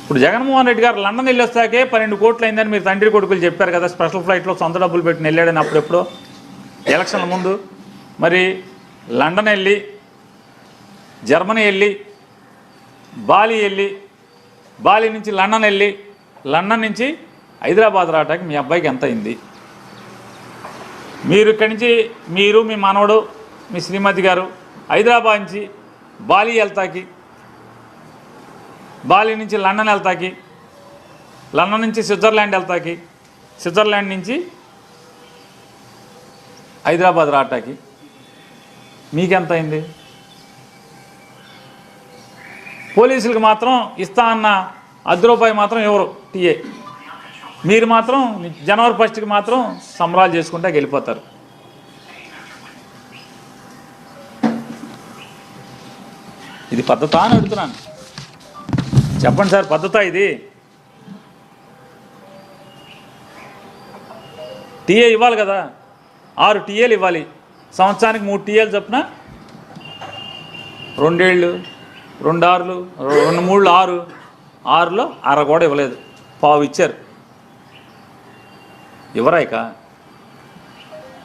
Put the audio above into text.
ఇప్పుడు జగన్మోహన్ రెడ్డి గారు లండన్ వెళ్ళి వస్తాకే 12 కోట్లు అయిందని మీరు తండ్రి కొడుకులు చెప్పారు కదా, స్పెషల్ ఫ్లైట్లో సొంత డబ్బులు పెట్టి వెళ్ళాడని అప్పుడెప్పుడో ఎలక్షన్ల ముందు. మరి లండన్ వెళ్ళి, జర్మనీ వెళ్ళి, బాలి వెళ్ళి, బాలి నుంచి లండన్ వెళ్ళి, లండన్ నుంచి హైదరాబాద్ రావడానికి మీ అబ్బాయికి ఎంత అయింది? మీరు ఇక్కడి నుంచి మీరు మీ మనవడు మీ శ్రీమతి గారు హైదరాబాద్ నుంచి బాలి వెళ్తాకి, బాలి నుంచి లండన్ వెళ్తాకి, లండన్ నుంచి స్విట్జర్లాండ్ వెళ్తాకి, స్విట్జర్లాండ్ నుంచి హైదరాబాద్ రావటానికి మీకెంత అయింది? పోలీసులకు మాత్రం ఇస్తా అన్న ₹10 మాత్రం ఎవరు టీఏ, మీరు మాత్రం జనవరి 1కి మాత్రం సంబరాలు చేసుకుంటే వెళ్ళిపోతారు. ఇది పద్ధత అని అడుగుతున్నాను, చెప్పండి సార్, పద్ధత ఇది? టీఏ ఇవ్వాలి కదా, 6 టీఏలు ఇవ్వాలి, సంవత్సరానికి 3 టీఏలు చొప్పున 2 ఏళ్ళు, 2 ఆరులు, 2 మూళ్ళు 6, 6లో అర కూడా ఇవ్వలేదు, పావు ఇచ్చారు. ఇవ్వరాయిక